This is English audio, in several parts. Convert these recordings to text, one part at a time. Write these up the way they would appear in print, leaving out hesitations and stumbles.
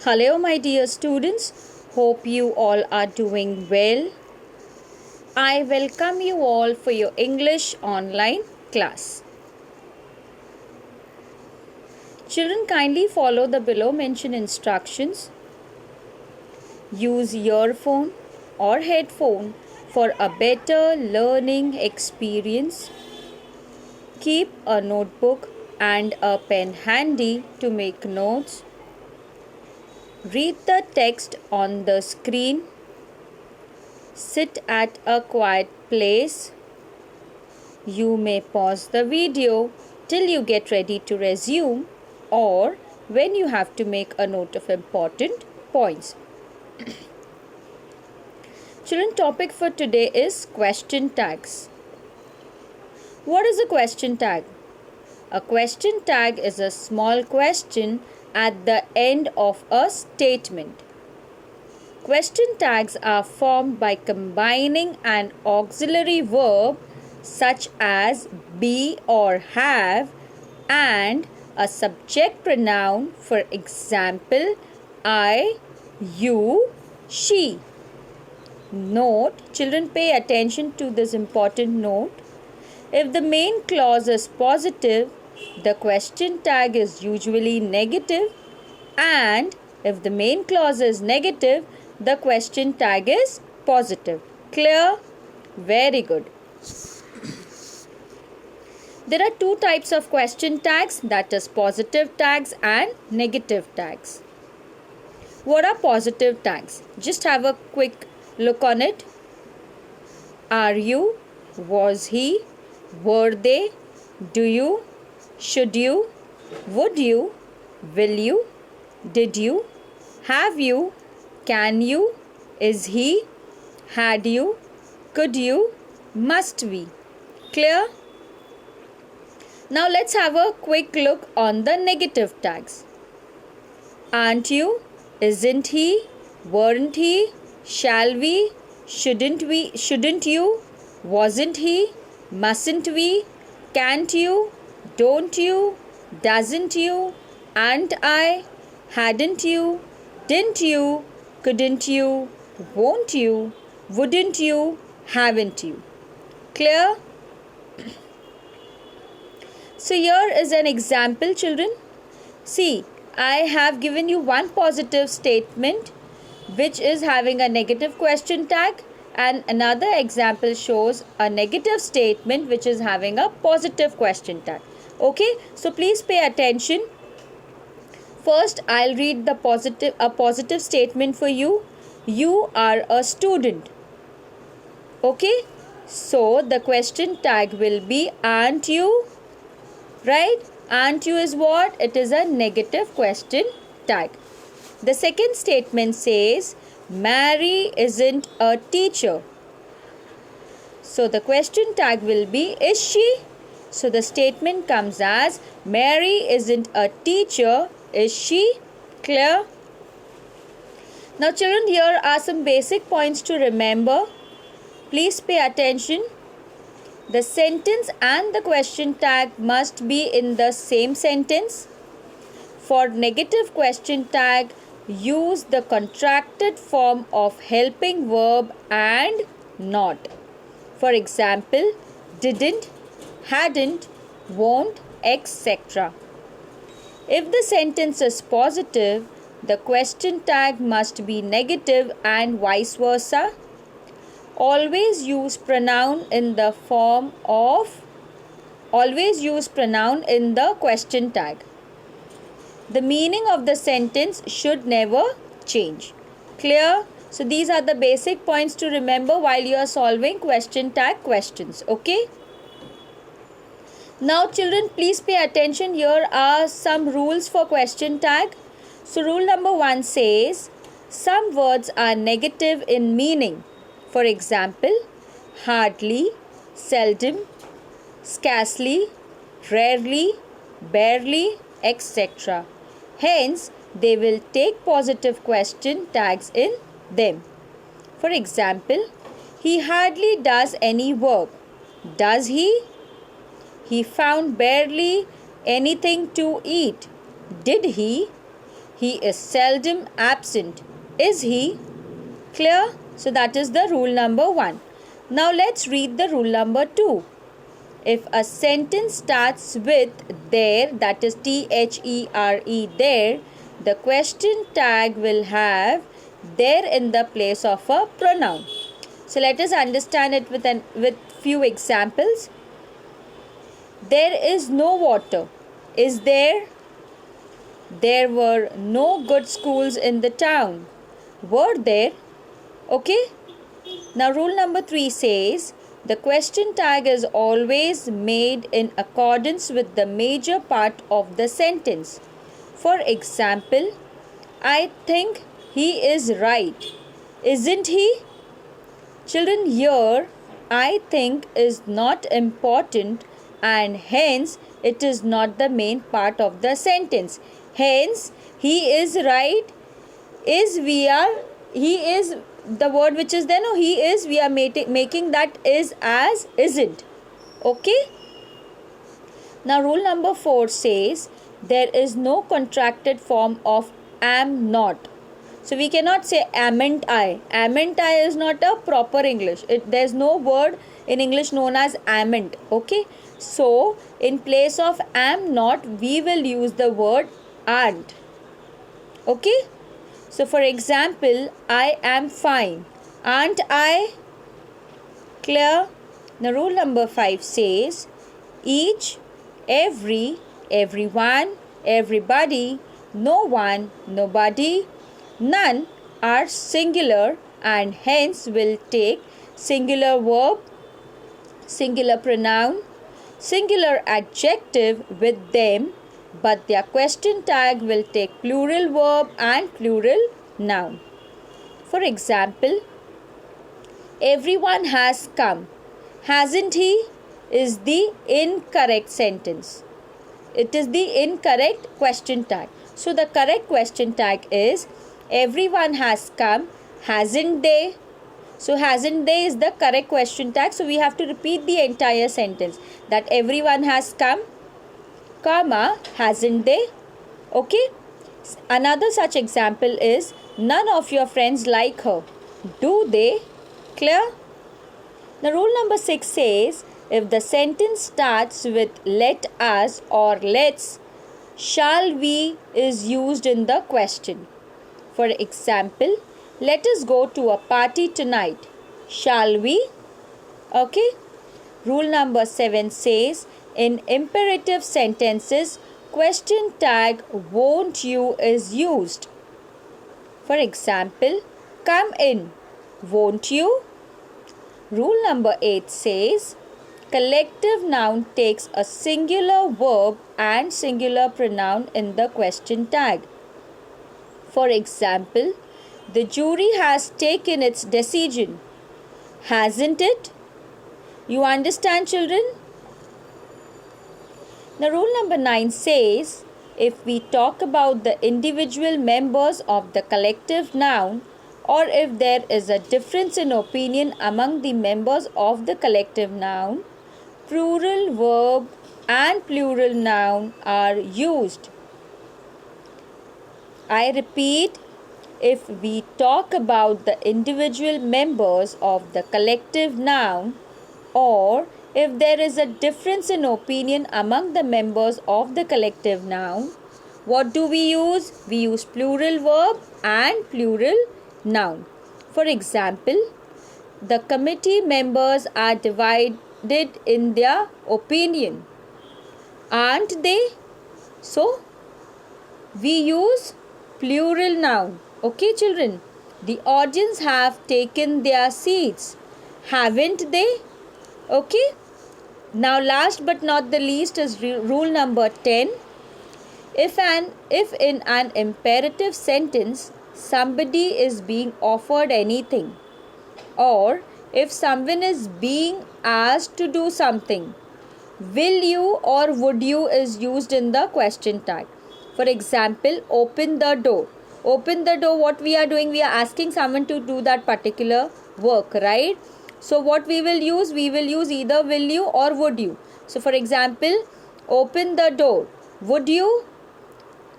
Hello, my dear students. Hope you all are doing well. I welcome you all for your English online class. Children, kindly follow the below mentioned instructions. Use earphone or headphone for a better learning experience. Keep a notebook and a pen handy to make notes. Read the text on the screen. Sit at a quiet place. You may pause the video till you get ready to resume or when you have to make a note of important points. Children, topic for today is question tags. What is a question tag? A question tag is a small question at the end of a statement. Question tags are formed by combining an auxiliary verb such as be or have and a subject pronoun, for example, I, you, she. Note, children, pay attention to this important note. If the main clause is positive, the question tag is usually negative, and if the main clause is negative, the question tag is positive. Clear? Very good. There are two types of question tags, that is positive tags and negative tags. What are positive tags? Just have a quick look on it. Are you? Was he? Were they? Do you? Should you? Would you? Will you? Did you? Have you? Can you? Is he? Had you? Could you? Must we? Clear? Now let's have a quick look on the negative tags. Aren't you? Isn't he? Weren't he? Shall we? Shouldn't we? Shouldn't you? Wasn't he? Mustn't we? Can't you? Don't you? Doesn't you? Aren't I? Hadn't you? Didn't you? Couldn't you? Won't you? Wouldn't you? Haven't you? Clear? So here is an example, children. See, I have given you one positive statement which is having a negative question tag, and another example shows a negative statement which is having a positive question tag. Okay, so please pay attention. First, I'll read a positive statement for you. You are a student. Okay, so the question tag will be aren't you? Right? Aren't you is what? It is a negative question tag. The second statement says Mary isn't a teacher. So the question tag will be is she? So the statement comes as Mary isn't a teacher. Is she? Clear? Now children, here are some basic points to remember. Please pay attention. The sentence and the question tag must be in the same sentence. For negative question tag, use the contracted form of helping verb and not. For example, didn't, hadn't, won't, etc. If the sentence is positive, the question tag must be negative and vice versa. Always use pronoun in the question tag. The meaning of the sentence should never change. Clear? So these are the basic points to remember while you are solving question tag questions. Okay? Now children, please pay attention. Here are some rules for question tag. So rule number 1 says some words are negative in meaning. For example, hardly, seldom, scarcely, rarely, barely, etc. Hence, they will take positive question tags in them. For example, he hardly does any work. Does he? He found barely anything to eat. Did he? He is seldom absent. Is he? Clear? So that is the rule number 1. Now let's read the rule number 2. If a sentence starts with there, that is there, there, the question tag will have there in the place of a pronoun. So let us understand it with few examples. There is no water. Is there? There were no good schools in the town. Were there? Okay. Now rule number 3 says the question tag is always made in accordance with the major part of the sentence. For example, I think he is right. Isn't he? Children, here I think is not important and hence it is not the main part of the sentence. Hence, he is right. He is the word which is there. No, he is, we are making that is as isn't. Okay. Now rule number 4 says there is no contracted form of am not. So we cannot say amn't I. Amn't I is not a proper English. There is no word in English known as amn't. Okay. So in place of am not, we will use the word aren't. Okay. So for example, I am fine. Aren't I? Clear? Now rule number 5 says each, every, everyone, everybody, no one, nobody, none are singular and hence will take singular verb, singular pronoun, singular adjective with them, but their question tag will take plural verb and plural noun. For example, everyone has come. Hasn't he? Is the incorrect sentence. It is the incorrect question tag. So the correct question tag is everyone has come. Hasn't they? So hasn't they is the correct question tag. So we have to repeat the entire sentence that everyone has come, comma, hasn't they? Okay. Another such example is none of your friends like her. Do they? Clear? The rule number 6 says if the sentence starts with let us or let's, shall we is used in the question. For example, let us go to a party tonight. Shall we? Okay. Rule number 7 says in imperative sentences, question tag won't you is used. For example, come in. Won't you? Rule number 8 says collective noun takes a singular verb and singular pronoun in the question tag. For example, the jury has taken its decision. Hasn't it? You understand, children? Now, rule number 9 says if we talk about the individual members of the collective noun or if there is a difference in opinion among the members of the collective noun, plural verb and plural noun are used. I repeat, if we talk about the individual members of the collective noun or if there is a difference in opinion among the members of the collective noun, what do we use? We use plural verb and plural noun. For example, the committee members are divided in their opinion. Aren't they? So, we use plural noun. Okay, children? The audience have taken their seats. Haven't they? Okay? Now, last but not the least is rule number 10. If in an imperative sentence, somebody is being offered anything or if someone is being asked to do something, will you or would you is used in the question tag. For example, open the door. Open the door, what we are doing? We are asking someone to do that particular work, right? So what we will use? We will use either will you or would you. So for example, open the door. Would you?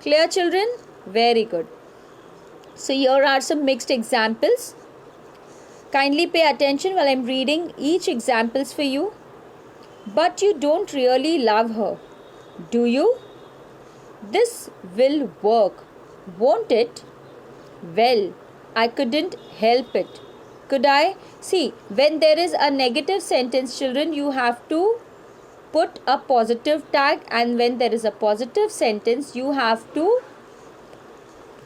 Clear, children? Very good. So here are some mixed examples. Kindly pay attention while I'm reading each examples for you. But you don't really love her, do you? This will work, won't it? Well, I couldn't help it. Could I? See, when there is a negative sentence, children, you have to put a positive tag, and when there is a positive sentence, you have to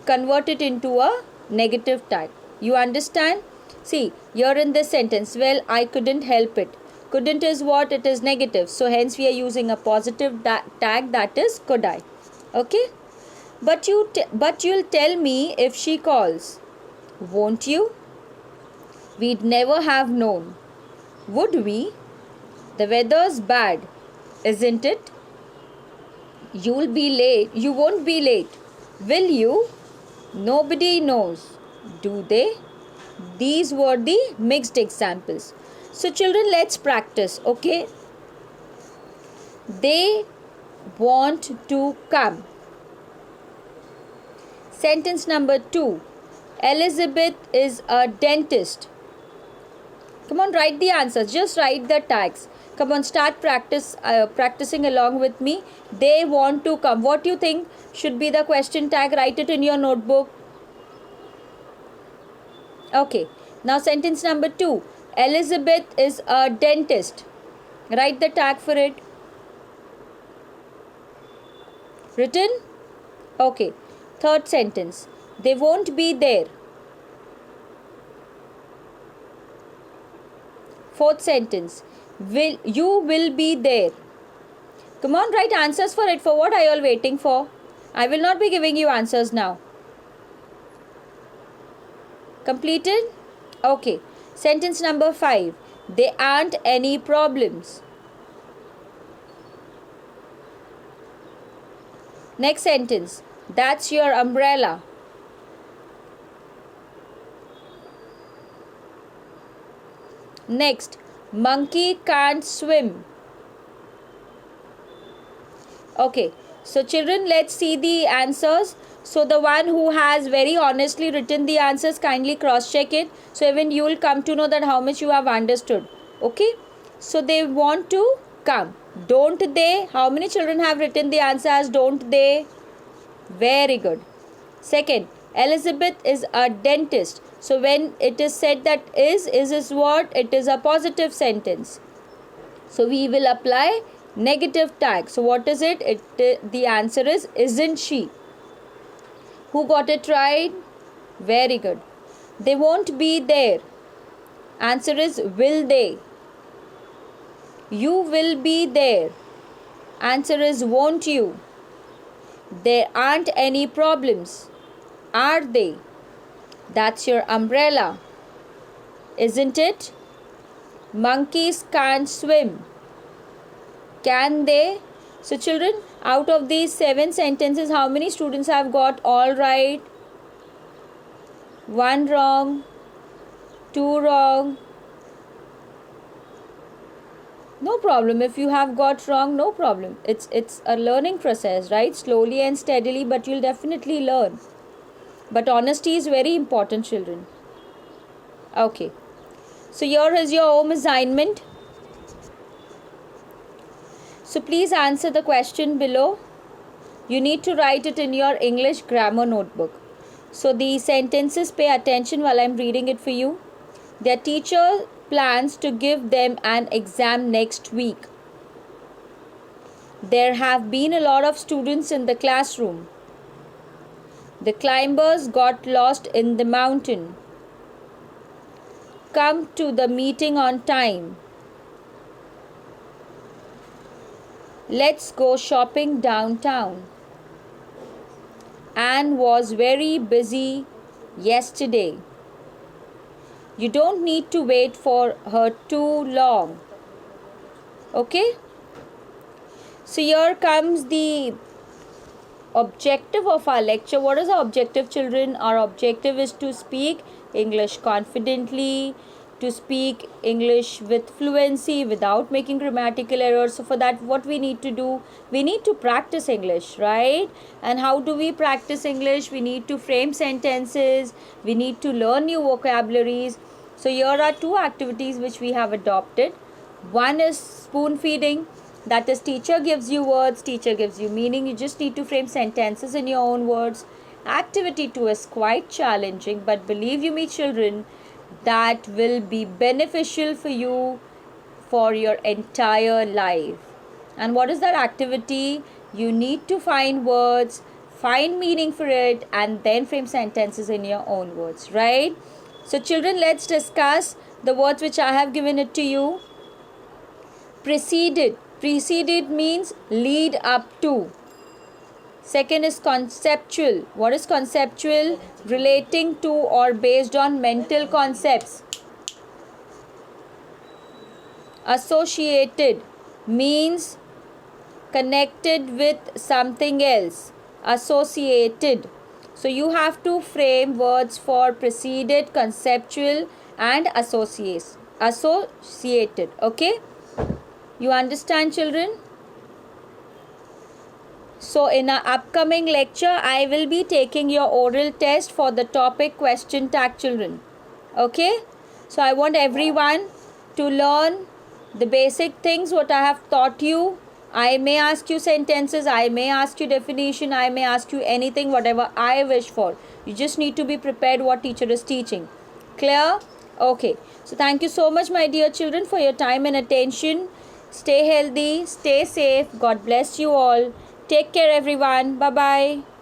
convert it into a negative tag. You understand? See, you're in this sentence. Well, I couldn't help it. Couldn't is what? It is negative. So hence we are using a positive tag, that is could I. Okay? But you'll tell me if she calls. Won't you? We'd never have known. Would we? The weather's bad, isn't it? You'll be late. You won't be late. Will you? Nobody knows. Do they? These were the mixed examples. So children, let's practice, okay? They want to come. Sentence number 2. Elizabeth is a dentist. Come on, write the answers. Just write the tags. Come on, start practicing along with me. They want to come. What do you think should be the question tag? Write it in your notebook. Okay. Now sentence number 2. Elizabeth is a dentist. Write the tag for it. Written? Okay. Third sentence. They won't be there. Fourth sentence. You will be there. Come on, write answers for it. For what are you all waiting for? I will not be giving you answers now. Completed? Okay. Sentence number 5. There aren't any problems. Next sentence. That's your umbrella. Next. Monkey can't swim. Okay. So children, let's see the answers. So the one who has very honestly written the answers, kindly cross check it. So even you will come to know that how much you have understood. Okay. So they want to come. Don't they? How many children have written the answer as don't they? Very good. Second, Elizabeth is a dentist. So when it is said that is what? It is a positive sentence. So we will apply negative tag. So what is it? The answer is isn't she? Who got it right? Very good. They won't be there. Answer is will they? You will be there. Answer is won't you? There aren't any problems. Are they? That's your umbrella. Isn't it? Monkeys can't swim. Can they? So children, out of these 7 sentences, how many students have got all right? 1 wrong, 2 wrong. No problem. If you have got wrong, no problem. It's a learning process, right? Slowly and steadily, but you'll definitely learn. But honesty is very important, children. Okay. So here is your home assignment. So please answer the question below. You need to write it in your English grammar notebook. So the sentences, pay attention while I'm reading it for you. Their teacher plans to give them an exam next week. There have been a lot of students in the classroom. The climbers got lost in the mountain. Come to the meeting on time. Let's go shopping downtown. Anne was very busy yesterday. You don't need to wait for her too long. Okay? So here comes the objective of our lecture. What is our objective, children? Our objective is to speak English confidently, to speak English with fluency without making grammatical errors. So for that, what we need to do, we need to practice English, right? And how do we practice English? We need to frame sentences, we need to learn new vocabularies. So here are two activities which we have adopted. One is spoon feeding, that is, teacher gives you words, teacher gives you meaning, you just need to frame sentences in your own words. Activity 2 is quite challenging, but believe you me children, that will be beneficial for you for your entire life. And what is that activity? You need to find words, find meaning for it, and then frame sentences in your own words, right? So children, let's discuss the words which I have given it to you. Preceded. Preceded means lead up to. Second is conceptual. What is conceptual? Relating to or based on mental concepts. Associated means connected with something else. Associated. So you have to frame words for preceded, conceptual and associated. Okay? You understand, children? So in our upcoming lecture, I will be taking your oral test for the topic question tag, children. Okay? So I want everyone to learn the basic things what I have taught you. I may ask you sentences, I may ask you definition, I may ask you anything, whatever I wish for. You just need to be prepared what teacher is teaching. Clear? Okay. So thank you so much, my dear children, for your time and attention. Stay healthy, stay safe. God bless you all. Take care, everyone. Bye-bye.